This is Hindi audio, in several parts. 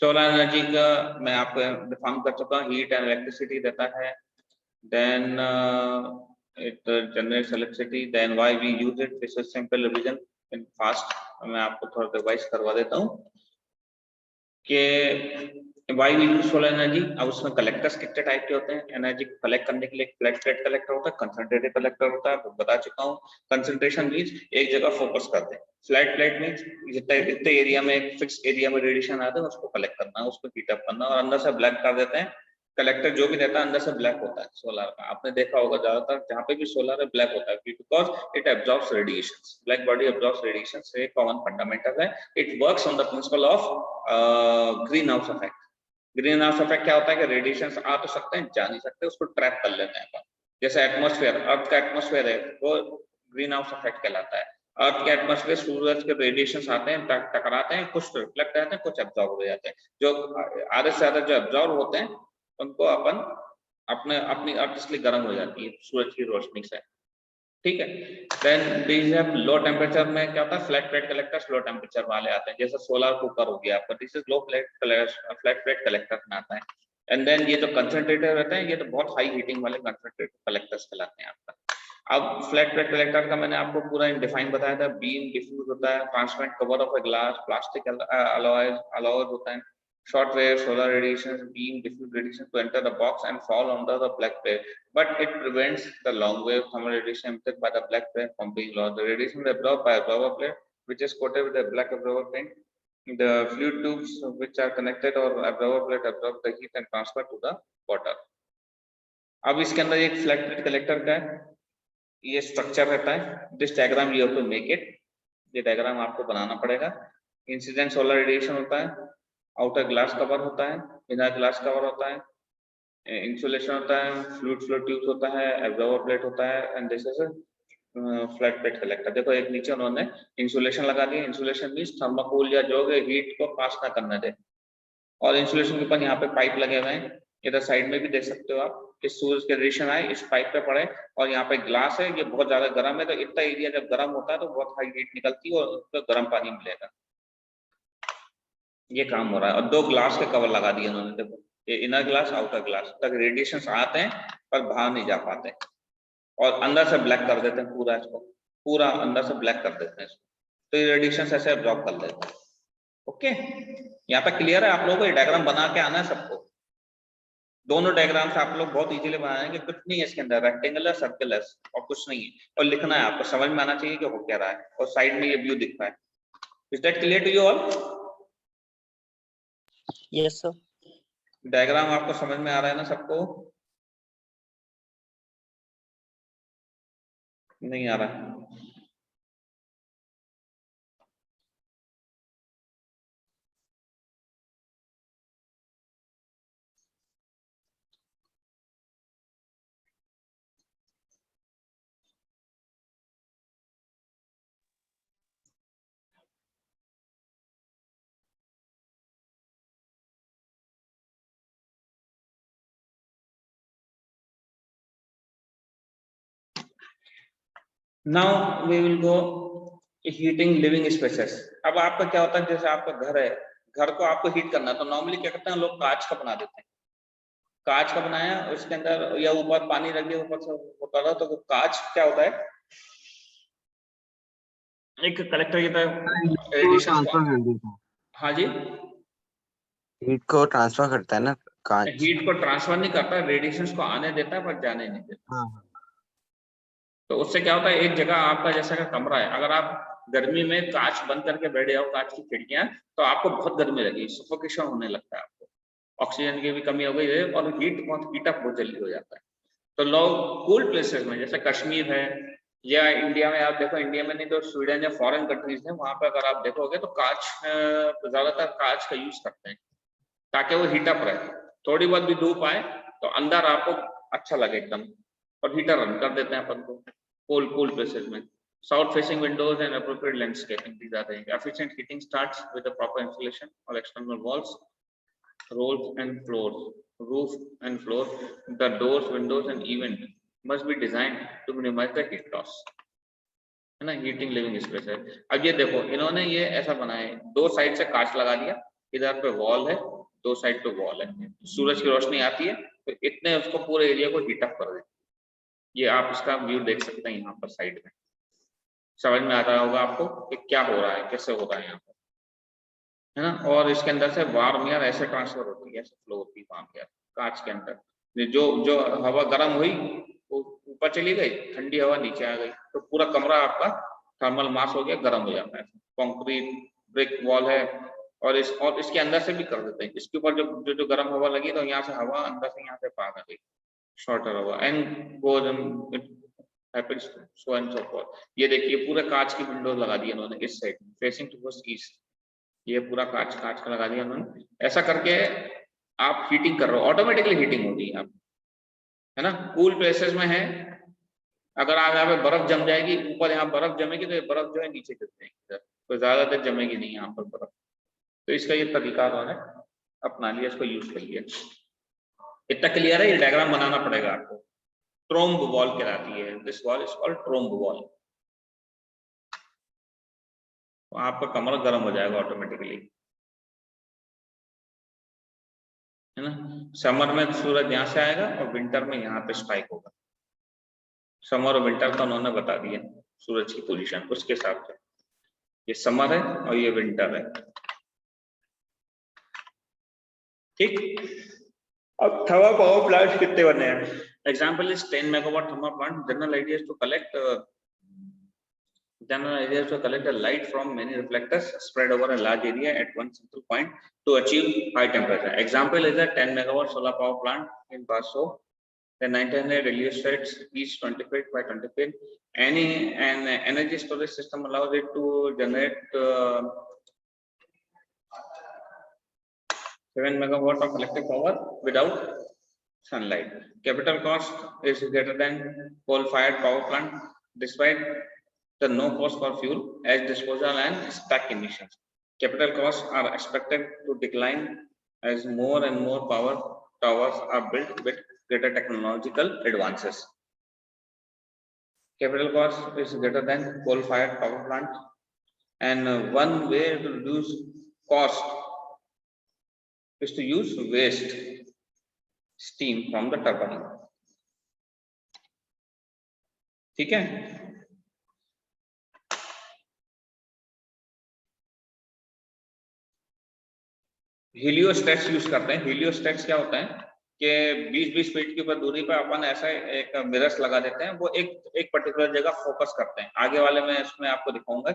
सोलर एनर्जी का मैं आपको डिफाइन कर चुका हूँ, हीट एंड इलेक्ट्रिसिटी देता है, then it generates electricity, then why we use it, this is simple revision in fast. मैं आपको थोड़ा रिवाइज करवा देता हूँ कि why we use solar energy. अब उसमें कलेक्टर्स कितने टाइप के होते हैं एनर्जी को कलेक्ट करने के लिए? फ्लैट प्लेट कलेक्टर होता है, कंसंट्रेटेड कलेक्टर होता है, बता चुका हूँ। कंसंट्रेशन मींस एक जगह फोकस करते हैं, फ्लैट प्लेट मींस जितने एरिया में, एक फिक्स एरिया में रेडिएशन आता है उसको कलेक्ट करना, उसको हीट अप करना और अंदर से ब्लैक कर देते हैं। कलेक्टर जो भी रहता है अंदर से ब्लैक होता है सोलर का, आपने देखा होगा ज्यादातर जहाँ पे भी सोलर है ब्लैक होता है, because it absorbs radiations. Black body absorbs radiations, एक कॉमन फंडामेंटल है। It works on the principle of green house effect. Green house effect क्या होता है कि रेडिएशंस आ तो सकते हैं, जा नहीं सकते, उसको ट्रैप कर लेते हैं अपन। जैसे एटमॉस्फेयर, अर्थ का एटमॉस्फेयर है वो ग्रीन हाउस इफेक्ट कहलाता है। अर्थ के एटमॉस्फेयर सूरज के रेडिएशंस आते हैं, टकराते हैं, कुछ रिफ्लेक्ट रहते हैं, कुछ एब्जॉर्ब हो जाते हैं। जो आधे से ज्यादा जो एब्जॉर्ब होते हैं उनको अपन अपने अपनी अर्थ इसलिए गर्म हो जाती है सूरज की रोशनी से, ठीक है। Then these have low temperature में क्या होता है, flat plate collectors low temperature वाले आते हैं, जैसे सोलर कुकर हो गया आपका, this is low flat plate collector में आता है। एंड देन ये जो कंसंट्रेटर रहते हैं ये तो बहुत हाई हीटिंग वाले कंसंट्रेटर कलेक्टर्स कहलाते हैं आपका। अब फ्लैट प्लेट कलेक्टर का मैंने आपको पूरा डिफाइन बताया था, बीम डिफ्यूज होता है, transparent cover of a glass, plastic alloys होता है, short wave solar radiation beam diffuse radiation to enter the box and fall under the black plate, but it prevents the long wave thermal radiation emitted by the black plate from being lost. The radiation is absorbed by absorber plate which is coated with a black absorber paint. The fluid tubes which are connected or absorber plate absorb the heat and transfer to the water. अब इसके अंदर एक फ्लैट प्लेट कलेक्टर का ये स्ट्रक्चर रहता है, this diagram you have to make it, ये डायग्राम आपको बनाना पड़ेगा। इंसिडेंट सोलर रेडिएशन होता है, आउटर ग्लास कवर होता है, इनर ग्लास कवर होता है, इंसुलेशन होता है, फ्लूइड फ्लो ट्यूब होता है, एब्जॉर्बर प्लेट होता है, and this is flat plate collector. देखो एक नीचे उन्होंने इंसुलेशन लगा दिया, इंसुलेशन मींस थर्माकोल या जो है हीट को पास ना करने दे, और इंसुलेशन के ऊपर यहाँ पे पाइप लगे हुए हैं, इधर साइड में भी देख सकते हो आप कि सूरज के रेडिएशन आए इस पाइप पे पड़े, और यहाँ पे ग्लास है, ये बहुत ज्यादा गर्म है, तो इतना एरिया जब गर्म होता है तो बहुत हाई हीट निकलती है और उसको गर्म पानी मिलेगा। ये काम हो रहा है, और दो ग्लास के कवर लगा दिए उन्होंने, देखो ये इनर ग्लास आउटर ग्लास, तक रेडिएशन आते हैं पर बाहर नहीं जा पाते, और अंदर से ब्लैक कर देते हैं पूरा इसको, पूरा अंदर से ब्लैक कर देते हैं इसको, तो ये रेडिएशन ऐसे एब्जॉर्ब कर लेते हैं। ओके, यहाँ पे क्लियर है आप लोगों को? ये डायग्राम बना के आना है सबको, दोनों डायग्राम्स आप लोग बहुत इजीली बनाएंगे, कुछ नहीं है इसके अंदर, रेक्टेंगल है, सर्कल है और कुछ नहीं है, और लिखना है आपको, समझ में आना चाहिए कि हो क्या रहा है, और साइड में ये व्यू दिख रहा है। Is that clear to you all? Yes sir. Diagram आपको समझ में आ रहा है ना सबको? नहीं आ रहा? Now we will go heating living spaces. अब आपका क्या होता है, जैसे आपका घर है, घर को आपको हीट करना है तो नॉर्मली क्या करते हैं लोग, कांच का बना देते हैं, कांच का बनाया उसके अंदर या ऊपर पानी रख दिया, ऊपर से होता था, तो वो कांच क्या होता है, एक कलेक्टर की तरह रेडिएशन को, हाँ जी, हीट को ट्रांसफर करता है ना कांच? हीट को ट्रांसफर नहीं करता, रेडिएशन को आने देता है पर जाने नहीं देता। हाँ। तो उससे क्या होता है, एक जगह आपका जैसा का कमरा है, अगर आप गर्मी में कांच बंद करके बैठ जाओ, कांच की खिड़कियां, तो आपको बहुत गर्मी लगेगी, सफोकेशन होने लगता है, आपको ऑक्सीजन की भी कमी हो गई है, और हीट अप बहुत जल्दी हो जाता है। तो लोग कूल प्लेसेस में, जैसे कश्मीर है या इंडिया में, आप देखो इंडिया में नहीं तो स्वीडन या फॉरेन कंट्रीज है, वहां पर अगर आप देखोगे तो कांच, ज्यादातर कांच का यूज करते हैं ताकि वो हीटअप रहे, थोड़ी बहुत भी धूप आए तो अंदर आपको अच्छा लगे एकदम, और हीटर रन कर देते हैं अपन को cool places में। South facing windows and appropriate landscaping, these are the efficient heating starts with the proper insulation or external walls, rolls and floors, roof and floor. The doors, windows and even must be designed to minimize the heat loss, है ना, हीटिंग लिविंग स्पेस है। अब ये देखो इन्होंने ये ऐसा बनाया है, दो साइड से कांच लगा दिया, इधर पे वॉल है, दो साइड पे वॉल है, सूरज की रोशनी आती है तो इतने उसको पूरे एरिया को हीट अप कर देती। ये आप इसका व्यू देख सकते हैं यहाँ पर साइड में, समझ में आता होगा आपको कि क्या हो रहा है, कैसे हो रहा है यहाँ पर, है ना। और इसके अंदर से वार्म एयर ऐसे ट्रांसफर होती है, ऐसे फ्लो होती है वार्म एयर कांच के अंदर, जो जो हवा गर्म हुई वो ऊपर चली गई, ठंडी हवा नीचे आ गई, तो पूरा कमरा आपका थर्मल मास हो गया, गर्म हो जाता है। कंक्रीट ब्रिक वॉल है, और इसके अंदर से भी कर देते हैं, इसके ऊपर जो गर्म हवा लगी तो यहाँ से हवा अंदर से यहाँ से पार आ गई, शॉर्टर हवा, and goes happens so and so for. ये देखिए पूरे कांच की विंडोज लगा दी इन्होंने इस साइड फेसिंग टुवर्ड्स ईस्ट, ये पूरा कांच का लगा दिया उन्होंने। ऐसा करके आप हीटिंग कर रहे हो, ऑटोमेटिकली हीटिंग होगी आप, है ना। कूल प्लेसेस में है, अगर आप यहाँ पे बर्फ जम जाएगी, ऊपर यहाँ बर्फ जमेगी तो ये बर्फ जो है नीचे गिर जाएगी, तो ज्यादा देर जमेगी नहीं यहाँ पर बर्फ। तो इसका ये तरीका उन्होंने अपना लिया, इसको यूज कर लिया। इतना क्लियर है, ये डायग्राम बनाना पड़ेगा आपको। ट्रोम्ब वॉल कहलाती है, this wall is called Trombe wall. तो आपका कमरा गर्म हो जाएगा ऑटोमेटिकली, है ना। समर में सूरज यहाँ से आएगा और विंटर में यहाँ पे स्ट्राइक होगा। समर और विंटर का उन्होंने बता दिया सूरज की पोजीशन, उसके हिसाब से ये समर है और ये विंटर है, ठीक। अब थर्मल पावर प्लांट कितने बने हैं? Example is 10 megawatt thermal plant. General idea is to collect the light from many reflectors spread over a large area at one central point to achieve high temperature. Example is a 10 megawatt solar power plant in Baso. The 900 heliostats, each 20 feet by 20 feet. An energy storage system allows it to generate 7 megawatt of electric power without sunlight. Capital cost is greater than coal-fired power plant, despite the no cost for fuel as disposal and stack emissions. Capital costs are expected to decline as more and more power towers are built with greater technological advances. Capital cost is greater than coal-fired power plant, and one way to reduce cost is to use waste steam from the turbine. ठीक है। हीलियोस्टैट्स यूज करते हैं। हीलियोस्टैट्स क्या होता है कि 20-20 फीट के ऊपर दूरी पर अपन ऐसा एक मिरर्स लगा देते हैं, वो एक पर्टिकुलर जगह फोकस करते हैं। आगे वाले में इसमें आपको दिखाऊंगा,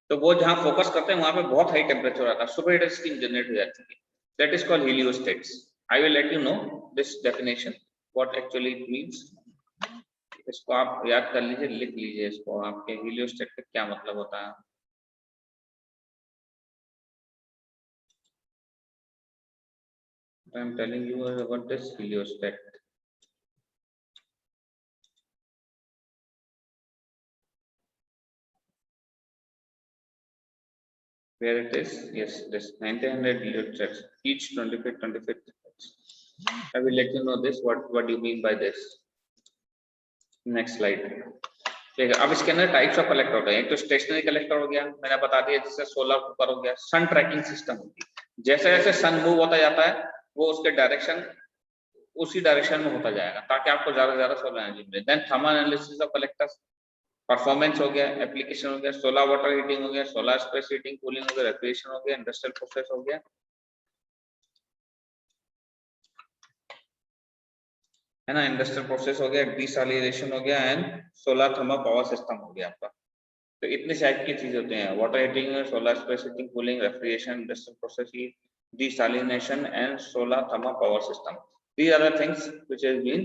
तो वो जहां फोकस करते हैं वहां पे बहुत हाई टेम्परेचर आता है, सुपर हीटेड स्टीम जनरेट हो जाती है। That is called heliostats. I will let you know this definition what actually it means. इसको आप याद कर लीजिए, लिख लीजिए इसको, आपके हीलियोस्टैट का क्या मतलब होता है। I am telling you about this heliostat. Where it is? Yes, this 900 heliostats, each 20 feet, 20 feet. I will let you know this. What do you mean by this? Next slide. ठीक है, अब इसके अंदर टाइप्स ऑफ कलेक्टर होते हैं। एक तो स्टेशनरी कलेक्टर हो गया, मैंने बता दिया, जैसे सोलर कुकर हो गया। सन ट्रैकिंग सिस्टम होती है, जैसे जैसे सन मूव होता जाता है वो उसके डायरेक्शन उसी डायरेक्शन में होता जाएगा, ताकि आपको ज्यादा से ज्यादा सोलर एनर्जी मिले। Then thermal analysis of collectors, performance हो गया, एप्लीकेशन हो गया, सोलर वाटर हीटिंग हो गया, सोलर स्पेस हीटिंग, कूलिंग हो गया, रेफ्रिजरेशन हो गया, इंडस्ट्रियल प्रोसेस हो गया, है ना। इंडस्ट्रियल प्रोसेस हो गया, डिसैलिनेशन हो गया, and solar thermal power system हो गया आपका। तो इतने टाइप की चीजें होती हैं, water heating, solar space heating, cooling, refrigeration, industrial process heat, desalination and solar thermal power system. These are the things which has been,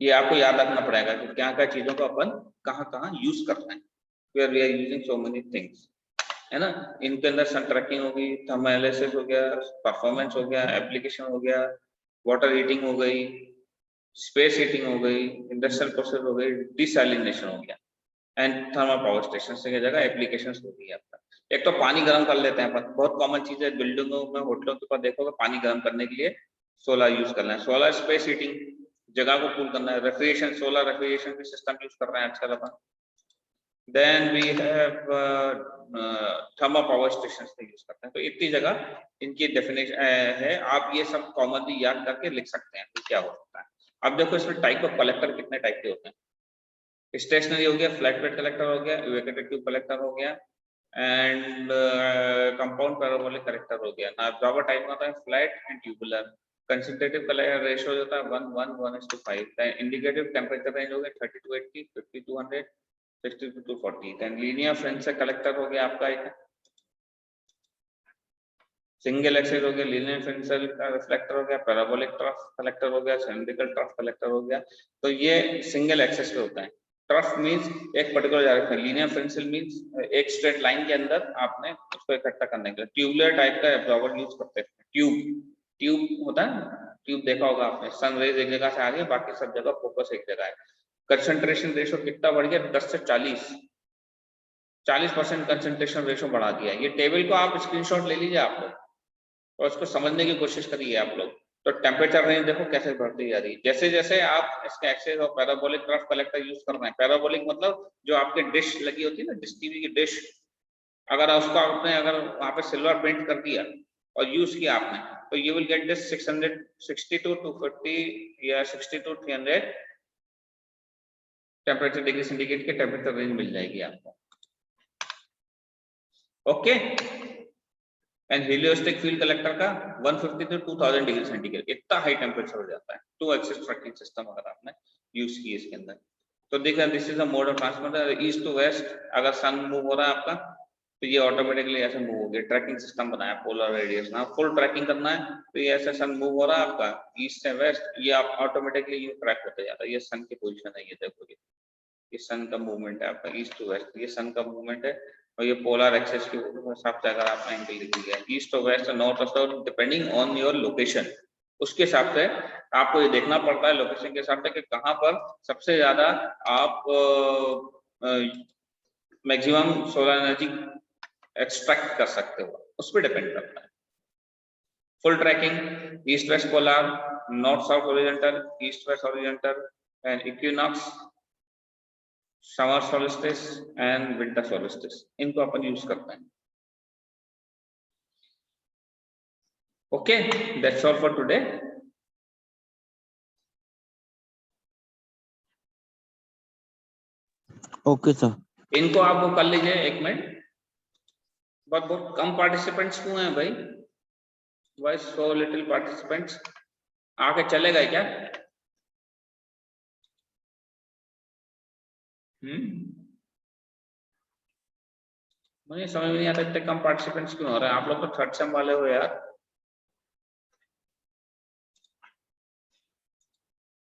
ये आपको याद रखना पड़ेगा कि क्या क्या चीजों को अपन कहाँ यूज करते हैं, where we are using so many things, है ना। इनके अंदर सन ट्रैकिंग होगी, थर्मल एनालिसिस हो गया, परफॉर्मेंस हो गया, एप्लीकेशन हो गया, वाटर हीटिंग हो गई, स्पेस हीटिंग हो गई, इंडस्ट्रियल प्रोसेस हो गई, डिसैलिनेशन हो गया, एंड थर्मल पावर स्टेशन की जगह एप्लीकेशंस होती है आपका। एक तो पानी गर्म कर लेते हैं अपन, बहुत कॉमन चीज है, बिल्डिंगों में, होटलों के ऊपर देखोगे पानी गर्म करने के लिए सोलर यूज करना है। सोलर स्पेस हीटिंग, जगह को कूल करना है। रेफ्रिजरेशन, सोलर रेफ्रिजरेशन की सिस्टम यूज कर रहे हैं आजकल अपन। Then we have thermal power station में यूज करते हैं। तो इतनी जगह इनकी डेफिनेशन है, आप ये सब कॉमनली याद करके लिख सकते हैं कि क्या हो सकता है। अब देखो इसमें टाइप ऑफ कलेक्टर कितने टाइप के होते हैं। स्टेशनरी हो गया, फ्लैट प्लेट कलेक्टर हो गया, इवेक्यूटेड ट्यूब कलेक्टर हो गया, एंड कंपाउंड पैराबोलिक कलेक्टर हो गया। ना ड्रॉवर टाइप में होता है flat and tubular. Concentrative collector ratio होता है 1:1:5। इंडिकेटिव टेम्परेचर रेंज हो गया 30 to 80, 50 to 100, 60 to 240। Then linear Fresnel collector हो गया आपका एक, सिंगल एक्सिस हो गया, लीनियर फ्रेंसल का रिफ्लेक्टर हो गया, पैराबोलिक ट्रफ कलेक्टर हो गया, सिलिंड्रिकल ट्रफ कलेक्टर हो गया। तो ये सिंगल एक्सिस पे होता है। ट्रफ मींस एक पर्टिकुलर डायरेक्शन, लीनियर फ्रेंसल मींस एक स्ट्रेट लाइन के अंदर आपने उसको इकट्ठा करने के लिए। ट्यूबुलर टाइप का एब्जॉर्बर यूज करते हैं। ट्यूब होता है, ट्यूब देखा होगा आपने, सन रेज एक जगह से आ रही है, बाकी सब जगह फोकस एक जगह है। कंसंट्रेशन रेशियो कितना बढ़ गया, 10 से 40% कंसंट्रेशन रेशियो बढ़ा दिया। ये टेबल को आप स्क्रीनशॉट ले लीजिए आप लोग और उसको समझने की कोशिश करिए आप लोग। तो टेम्परेचर रेंज देखो कैसे बढ़ती जा रही है। जैसे जैसे आप इसके एक्सेस और पैराबोलिक ट्रफ कलेक्टर यूज कर रहे हैं, पैराबोलिक मतलब जो आपके डिश लगी होती है ना, डिश टीवी की डिश, अगर उसको आपने अगर वहां पे सिल्वर पेंट कर दिया और यूज किया आपने, तो you will get this 660 to 240 या 60 to 300 टेम्परेचर डिग्री सेंटीग्रेड के टेम्परेचर रेंज मिल जाएगी आपको। ओके। एंड हेलियोस्टिक फ्यूल कलेक्टर का 150 to 2000 डिग्री सेंटीग्रेड, इतना हाई टेम्परेचर हो जाता है। 2 एक्सिस ट्रैकिंग सिस्टम अगर आपने यूज की इसके अंदर, तो देखा this is a mode of transfer east to west. अगर सन मूव हो रहा है आपका तो ये ऑटोमेटिकली ऐसे मूव हो गया। ट्रैकिंग सिस्टम बनाया पोलर रेडियस ना, फुल ट्रैकिंग करना है तो ये ऐसे सन मूव हो रहा है आपका ईस्ट से वेस्ट, ये आप ऑटोमेटिकली ये ट्रैक होते जाता है। ये सन की पोजीशन है, ये देखो ये सन का मूवमेंट है आपका ईस्ट टू वेस्ट, ये सन का मूवमेंट है। और ये पोलर एक्सिस के हिसाब से अगर आपने एंगल लिख दिया ईस्ट और वेस्ट नॉर्थ और south depending on your location, उसके हिसाब से आपको ये देखना पड़ता है लोकेशन के हिसाब से कि कहाँ पर सबसे ज्यादा आप मैक्सिमम सोलर एनर्जी एक्सट्रैक्ट कर सकते हो, उस पर डिपेंड करता है। Full tracking east west polar, north south horizontal, east west horizontal and equinox, summer solstice and winter solstice, इनको अपन यूज करते हैं। Okay, that's all for today. Okay sir. इनको आप वो कर लीजिए 1 मिनट। बहुत कम पार्टिसिपेंट्स क्यों हैं भाई? Why so little participants? आगे चले गए क्या? मुझे समझ में नहीं आता इतने कम पार्टिसिपेंट्स क्यों हो रहे हैं। आप लोग तो थर्ड सेम वाले हो यार।